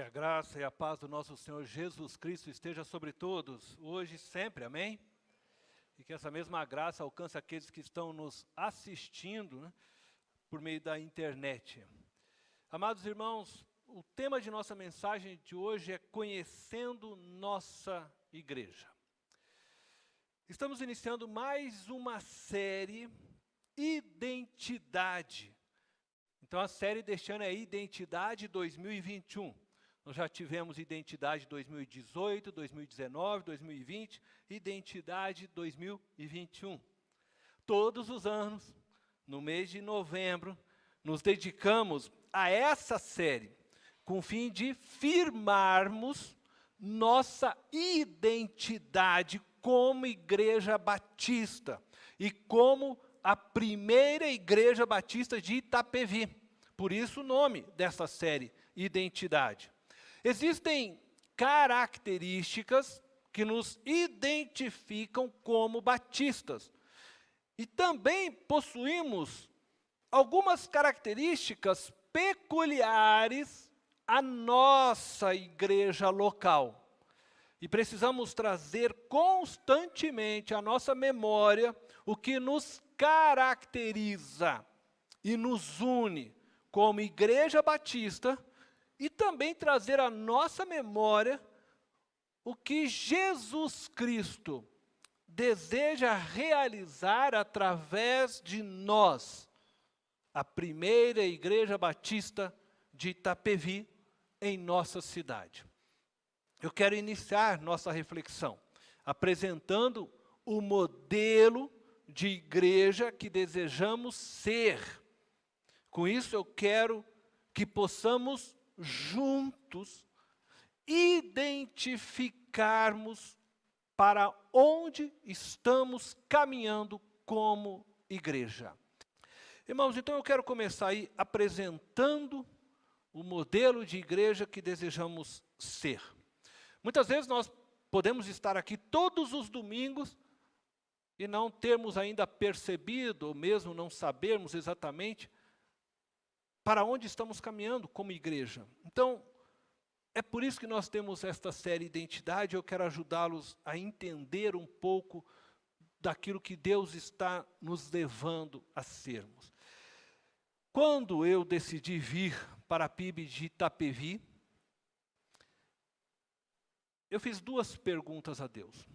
Que a graça e a paz do nosso Senhor Jesus Cristo esteja sobre todos, hoje e sempre, amém? E que essa mesma graça alcance aqueles que estão nos assistindo, né, por meio da internet. Amados irmãos, o tema de nossa mensagem de hoje é Conhecendo Nossa Igreja. Estamos iniciando mais uma série, Identidade. Então a série deste ano é Identidade 2021. Nós já tivemos Identidade 2018, 2019, 2020, Identidade 2021. Todos os anos, no mês de novembro, nos dedicamos a essa série, com o fim de firmarmos nossa identidade como Igreja Batista e como a primeira Igreja Batista de Itapevi. Por isso o nome dessa série, Identidade. Existem características que nos identificam como batistas. E também possuímos algumas características peculiares à nossa igreja local. E precisamos trazer constantemente à nossa memória o que nos caracteriza e nos une como Igreja Batista, e também trazer à nossa memória o que Jesus Cristo deseja realizar através de nós, a primeira Igreja Batista de Itapevi, em nossa cidade. Eu quero iniciar nossa reflexão apresentando o modelo de igreja que desejamos ser. Com isso eu quero que possamos juntos identificarmos para onde estamos caminhando como igreja. Irmãos, então eu quero começar aí apresentando o modelo de igreja que desejamos ser. Muitas vezes nós podemos estar aqui todos os domingos e não termos ainda percebido, ou mesmo não sabermos exatamente para onde estamos caminhando como igreja. Então, é por isso que nós temos esta série Identidade. Eu quero ajudá-los a entender um pouco daquilo que Deus está nos levando a sermos. Quando eu decidi vir para a PIB de Itapevi, eu fiz duas perguntas a Deus.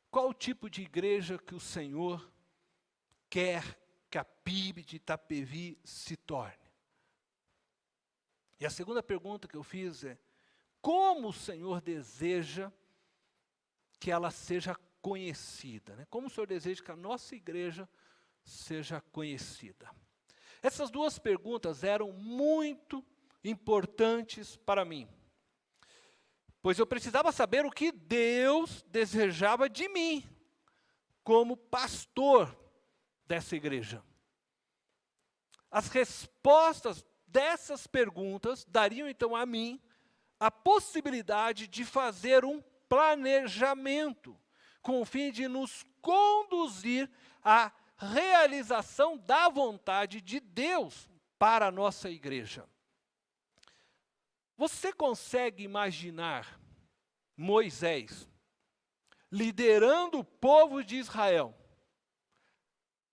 Qual o tipo de igreja que o Senhor quer que a PIB de Itapevi se torne? E a segunda pergunta que eu fiz é: como o Senhor deseja que ela seja conhecida? Né? Como o Senhor deseja que a nossa igreja seja conhecida? Essas duas perguntas eram muito importantes para mim, pois eu precisava saber o que Deus desejava de mim, como pastor dessa igreja. As respostas dessas perguntas dariam então a mim a possibilidade de fazer um planejamento, com o fim de nos conduzir à realização da vontade de Deus para a nossa igreja. Você consegue imaginar Moisés liderando o povo de Israel,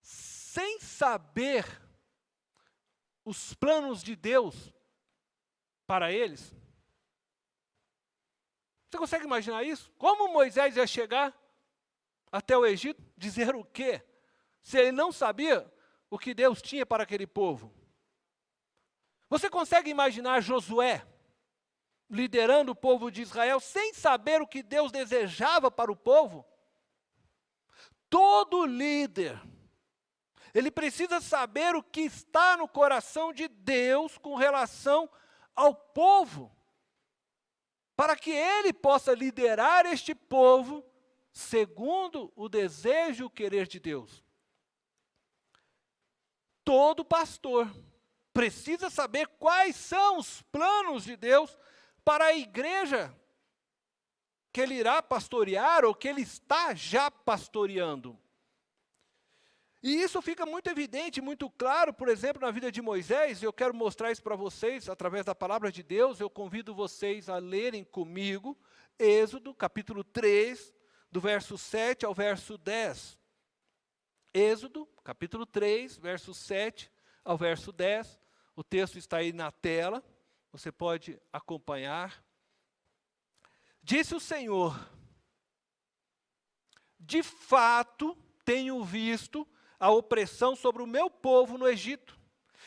sem saber os planos de Deus para eles? Você consegue imaginar isso? Como Moisés ia chegar até o Egito, dizer o quê? Se ele não sabia o que Deus tinha para aquele povo. Você consegue imaginar Josué liderando o povo de Israel, sem saber o que Deus desejava para o povo? Todo líder, ele precisa saber o que está no coração de Deus com relação ao povo, para que ele possa liderar este povo segundo o desejo e o querer de Deus. Todo pastor precisa saber quais são os planos de Deus para a igreja que ele irá pastorear ou que ele está já pastoreando. E isso fica muito evidente, muito claro, por exemplo, na vida de Moisés, e eu quero mostrar isso para vocês através da palavra de Deus. Eu convido vocês a lerem comigo Êxodo, capítulo 3, do verso 7 ao verso 10. Êxodo, capítulo 3, verso 7 ao verso 10. O texto está aí na tela, você pode acompanhar. Disse o Senhor: de fato tenho visto a opressão sobre o meu povo no Egito,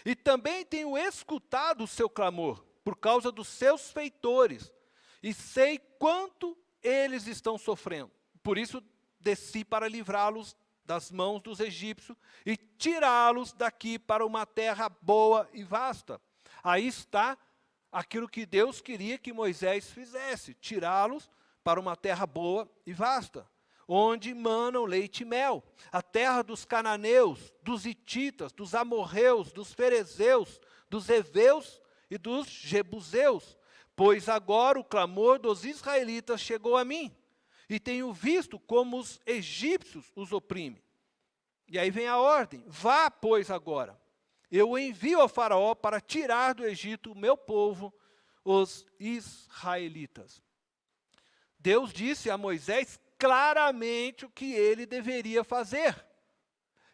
e também tenho escutado o seu clamor, por causa dos seus feitores, e sei quanto eles estão sofrendo. Por isso desci para livrá-los das mãos dos egípcios, e tirá-los daqui para uma terra boa e vasta. Aí está aquilo que Deus queria que Moisés fizesse, tirá-los para uma terra boa e vasta, onde manam leite e mel, a terra dos cananeus, dos hititas, dos amorreus, dos ferezeus, dos heveus e dos jebuseus. Pois agora o clamor dos israelitas chegou a mim, e tenho visto como os egípcios os oprimem. E aí vem a ordem: vá, pois, agora. Eu envio ao faraó para tirar do Egito o meu povo, os israelitas. Deus disse a Moisés claramente o que ele deveria fazer.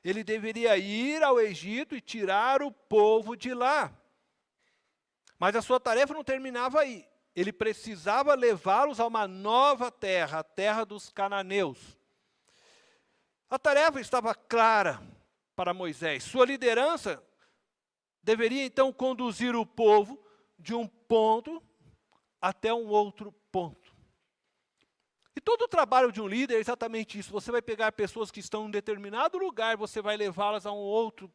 Ele deveria ir ao Egito e tirar o povo de lá. Mas a sua tarefa não terminava aí. Ele precisava levá-los a uma nova terra, a terra dos cananeus. A tarefa estava clara para Moisés. Sua liderança deveria então conduzir o povo de um ponto até um outro ponto. E todo o trabalho de um líder é exatamente isso. Você vai pegar pessoas que estão em um determinado lugar, você vai levá-las a um outro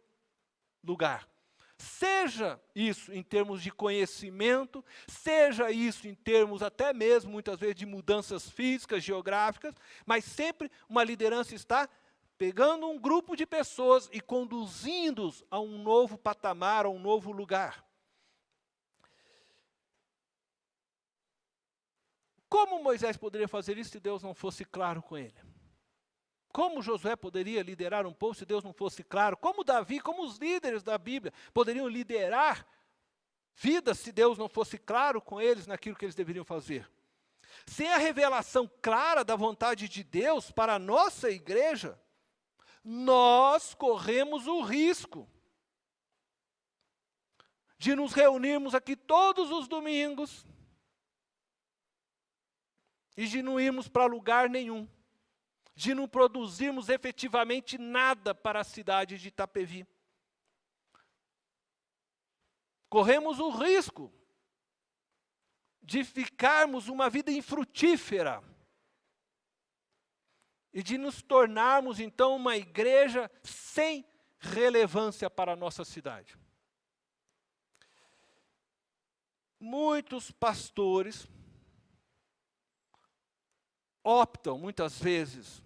lugar. Seja isso em termos de conhecimento, seja isso em termos até mesmo, muitas vezes, de mudanças físicas, geográficas, mas sempre uma liderança está pegando um grupo de pessoas e conduzindo-os a um novo patamar, a um novo lugar. Como Moisés poderia fazer isso se Deus não fosse claro com ele? Como Josué poderia liderar um povo se Deus não fosse claro? Como Davi, como os líderes da Bíblia poderiam liderar vidas se Deus não fosse claro com eles naquilo que eles deveriam fazer? Sem a revelação clara da vontade de Deus para a nossa igreja, nós corremos o risco de nos reunirmos aqui todos os domingos e de não irmos para lugar nenhum, de não produzirmos efetivamente nada para a cidade de Itapevi. Corremos o risco de ficarmos uma vida infrutífera e de nos tornarmos, então, uma igreja sem relevância para a nossa cidade. Muitos pastores optam, muitas vezes,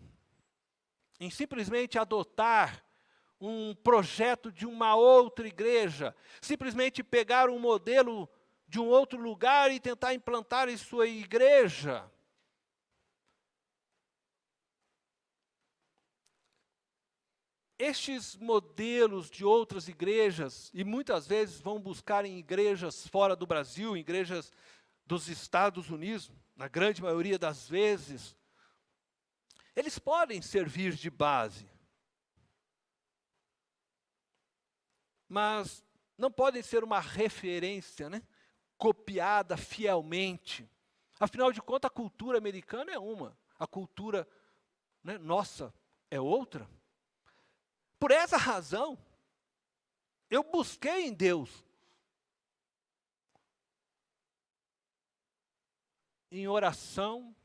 em simplesmente adotar um projeto de uma outra igreja, simplesmente pegar um modelo de um outro lugar e tentar implantar em sua igreja. Estes modelos de outras igrejas, e muitas vezes vão buscar em igrejas fora do Brasil, em igrejas dos Estados Unidos, na grande maioria das vezes, eles podem servir de base, mas não podem ser uma referência, né, copiada fielmente. Afinal de contas, a cultura americana é uma, a cultura, né, nossa é outra. Por essa razão, eu busquei em Deus, em oração,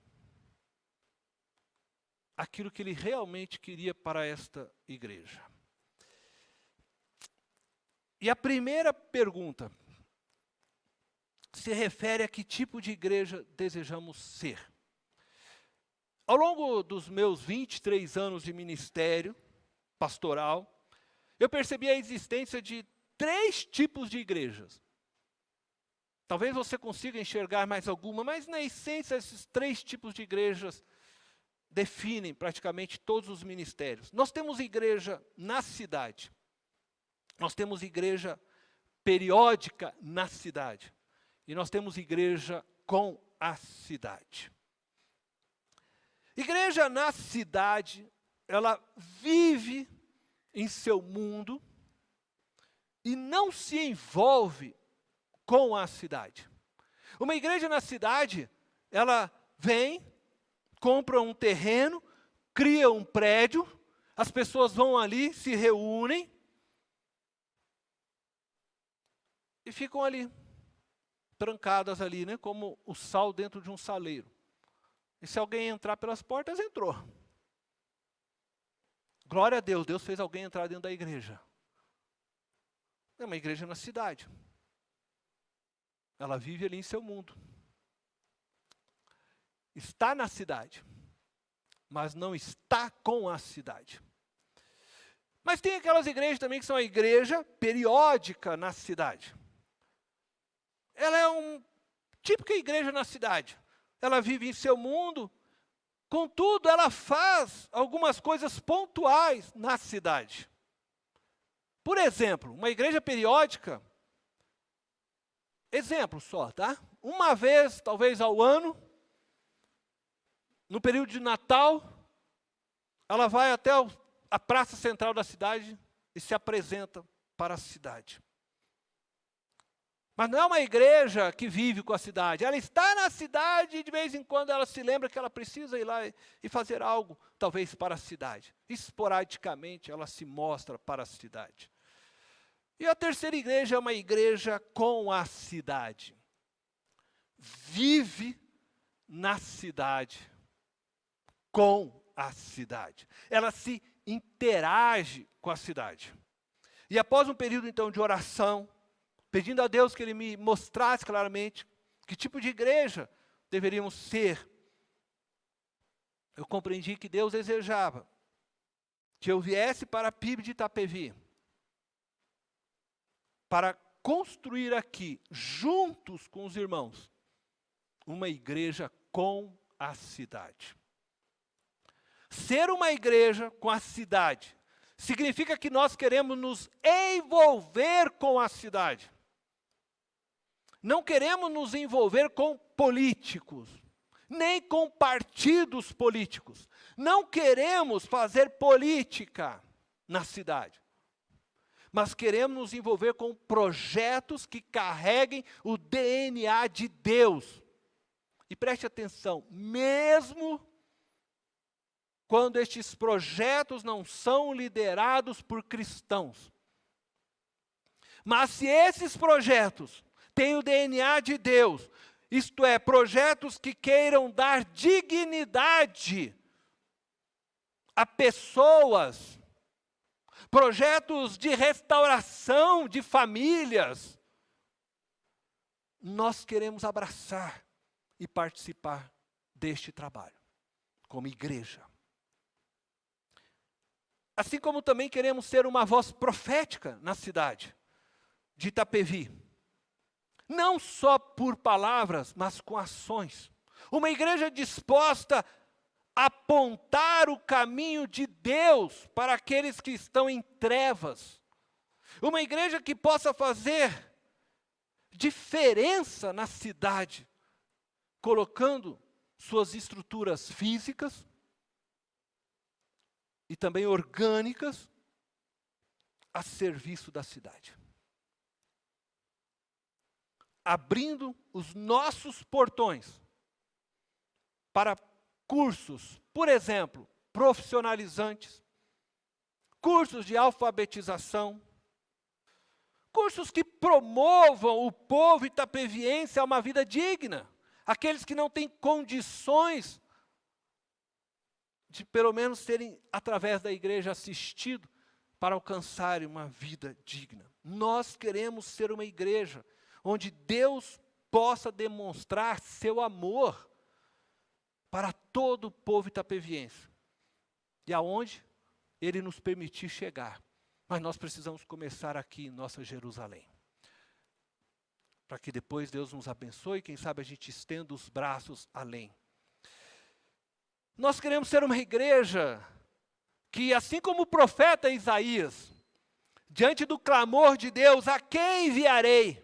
aquilo que Ele realmente queria para esta igreja. E a primeira pergunta se refere a que tipo de igreja desejamos ser. Ao longo dos meus 23 anos de ministério pastoral, eu percebi a existência de 3 tipos de igrejas. Talvez você consiga enxergar mais alguma, mas na essência esses 3 tipos de igrejas definem praticamente todos os ministérios. Nós temos igreja na cidade. Nós temos igreja periódica na cidade. E nós temos igreja com a cidade. Igreja na cidade, ela vive em seu mundo e não se envolve com a cidade. Uma igreja na cidade, ela vem, compra um terreno, cria um prédio, as pessoas vão ali, se reúnem e ficam ali, trancadas ali, né, como o sal dentro de um saleiro. E se alguém entrar pelas portas, entrou. Glória a Deus, Deus fez alguém entrar dentro da igreja. É uma igreja na cidade. Ela vive ali em seu mundo. Está na cidade, mas não está com a cidade. Mas tem aquelas igrejas também que são a igreja periódica na cidade. Ela é uma típica igreja na cidade. Ela vive em seu mundo, contudo, ela faz algumas coisas pontuais na cidade. Por exemplo, uma igreja periódica, exemplo só, tá? Uma vez, talvez ao ano, no período de Natal, ela vai até a praça central da cidade e se apresenta para a cidade. Mas não é uma igreja que vive com a cidade. Ela está na cidade e de vez em quando ela se lembra que ela precisa ir lá e fazer algo, talvez para a cidade. Esporadicamente ela se mostra para a cidade. E a terceira igreja é uma igreja com a cidade. Vive na cidade, com a cidade. Ela se interage com a cidade. E após um período então de oração, pedindo a Deus que Ele me mostrasse claramente que tipo de igreja deveríamos ser, eu compreendi que Deus desejava que eu viesse para a PIB de Itapevi, para construir aqui, juntos com os irmãos, uma igreja com a cidade. Ser uma igreja com a cidade significa que nós queremos nos envolver com a cidade. Não queremos nos envolver com políticos, nem com partidos políticos. Não queremos fazer política na cidade. Mas queremos nos envolver com projetos que carreguem o DNA de Deus. E preste atenção, mesmo quando estes projetos não são liderados por cristãos. Mas se esses projetos têm o DNA de Deus, isto é, projetos que queiram dar dignidade a pessoas, projetos de restauração de famílias, nós queremos abraçar e participar deste trabalho, como igreja. Assim como também queremos ser uma voz profética na cidade de Itapevi. Não só por palavras, mas com ações. Uma igreja disposta a apontar o caminho de Deus para aqueles que estão em trevas. Uma igreja que possa fazer diferença na cidade, colocando suas estruturas físicas e também orgânicas a serviço da cidade. Abrindo os nossos portões para cursos, por exemplo, profissionalizantes, cursos de alfabetização, cursos que promovam o povo itapeviense a uma vida digna, aqueles que não têm condições de pelo menos serem, através da igreja, assistidos para alcançarem uma vida digna. Nós queremos ser uma igreja onde Deus possa demonstrar seu amor para todo o povo itapeviense. E aonde Ele nos permitir chegar. Mas nós precisamos começar aqui em nossa Jerusalém. Para que depois Deus nos abençoe e quem sabe a gente estenda os braços além. Nós queremos ser uma igreja que, assim como o profeta Isaías, diante do clamor de Deus, a quem enviarei?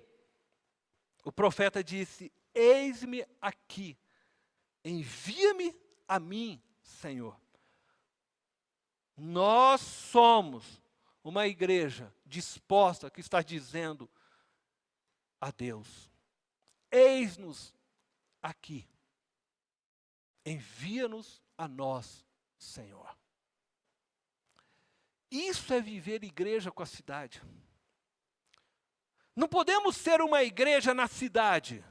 O profeta disse: eis-me aqui, envia-me a mim, Senhor. Nós somos uma igreja disposta, que está dizendo a Deus: eis-nos aqui, envia-nos a nós, Senhor. Isso é viver igreja com a cidade. Não podemos ser uma igreja na cidade,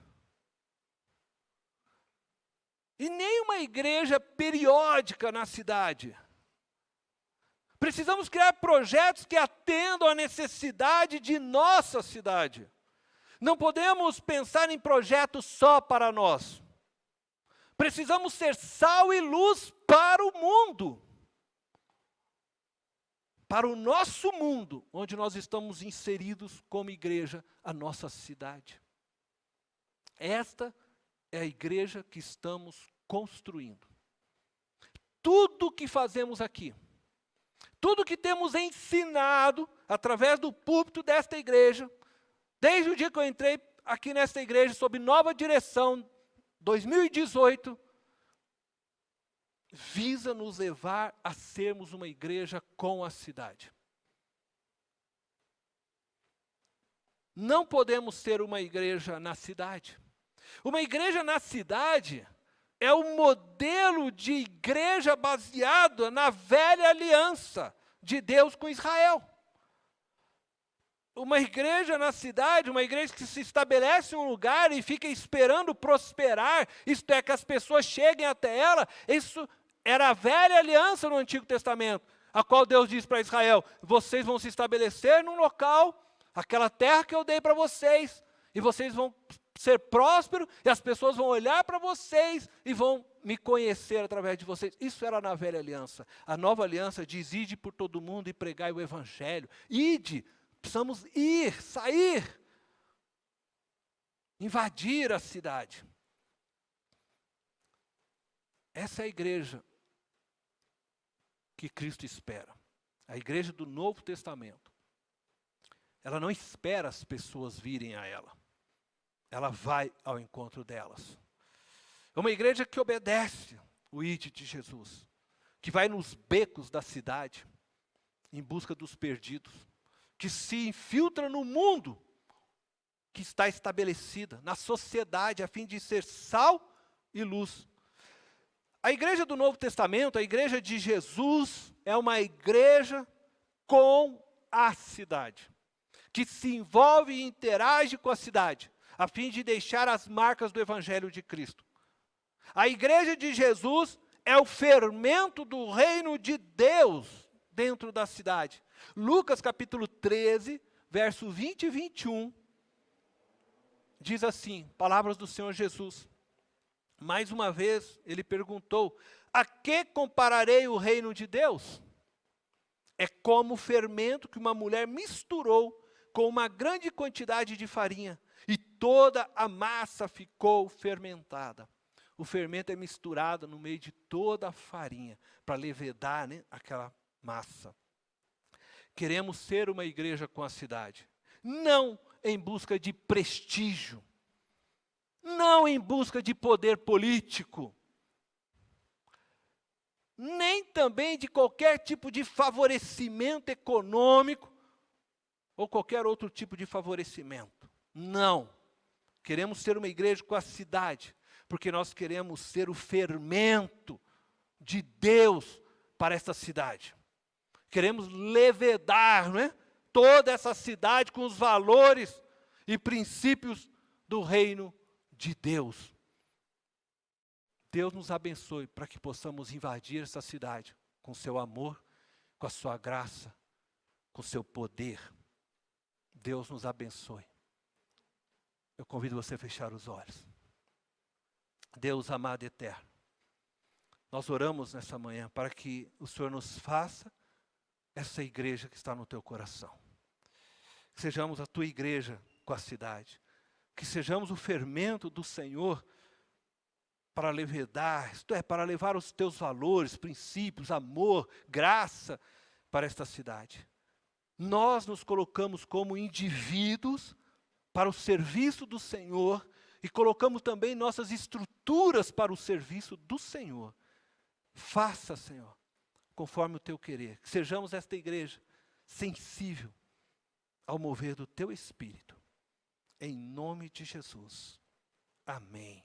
e nem uma igreja periódica na cidade. Precisamos criar projetos que atendam à necessidade de nossa cidade. Não podemos pensar em projetos só para nós. Precisamos ser sal e luz para o mundo. Para o nosso mundo, onde nós estamos inseridos como igreja, a nossa cidade. Esta é a igreja que estamos construindo. Tudo que fazemos aqui, tudo que temos ensinado através do púlpito desta igreja, desde o dia que eu entrei aqui nesta igreja, sob nova direção, 2018, visa nos levar a sermos uma igreja com a cidade. Não podemos ser uma igreja na cidade. Uma igreja na cidade é um modelo de igreja baseado na velha aliança de Deus com Israel. Uma igreja na cidade, uma igreja que se estabelece em um lugar e fica esperando prosperar, isto é, que as pessoas cheguem até ela, isso era a velha aliança no Antigo Testamento, a qual Deus diz para Israel: vocês vão se estabelecer num local, aquela terra que eu dei para vocês, e vocês vão ser prósperos, e as pessoas vão olhar para vocês e vão me conhecer através de vocês. Isso era na velha aliança. A nova aliança diz: ide por todo mundo e pregai o evangelho. Ide, precisamos ir, sair, invadir a cidade. Essa é a igreja que Cristo espera. A igreja do Novo Testamento. Ela não espera as pessoas virem a ela. Ela vai ao encontro delas. É uma igreja que obedece o ide de Jesus, que vai nos becos da cidade, em busca dos perdidos, que se infiltra no mundo que está estabelecida, na sociedade, a fim de ser sal e luz. A igreja do Novo Testamento, a igreja de Jesus, é uma igreja com a cidade, que se envolve e interage com a cidade, a fim de deixar as marcas do Evangelho de Cristo. A igreja de Jesus é o fermento do reino de Deus dentro da cidade. Lucas capítulo 13, verso 20 e 21, diz assim, palavras do Senhor Jesus. Mais uma vez, ele perguntou: a que compararei o reino de Deus? É como o fermento que uma mulher misturou com uma grande quantidade de farinha, e toda a massa ficou fermentada. O fermento é misturado no meio de toda a farinha, para levedar, né, aquela massa. Queremos ser uma igreja com a cidade, não em busca de prestígio, não em busca de poder político, nem também de qualquer tipo de favorecimento econômico, ou qualquer outro tipo de favorecimento. Não. Queremos ser uma igreja com a cidade, porque nós queremos ser o fermento de Deus para esta cidade. Queremos levedar, não é, toda essa cidade com os valores e princípios do reino de Deus. Deus nos abençoe para que possamos invadir essa cidade com seu amor, com a sua graça, com seu poder. Deus nos abençoe. Eu convido você a fechar os olhos. Deus amado e eterno, nós oramos nessa manhã para que o Senhor nos faça essa igreja que está no teu coração. Que sejamos a tua igreja com a cidade. Que sejamos o fermento do Senhor para levedar, isto é, para levar os teus valores, princípios, amor, graça para esta cidade. Nós nos colocamos como indivíduos para o serviço do Senhor e colocamos também nossas estruturas para o serviço do Senhor. Faça, Senhor, conforme o teu querer. Que sejamos esta igreja sensível ao mover do teu Espírito. Em nome de Jesus. Amém.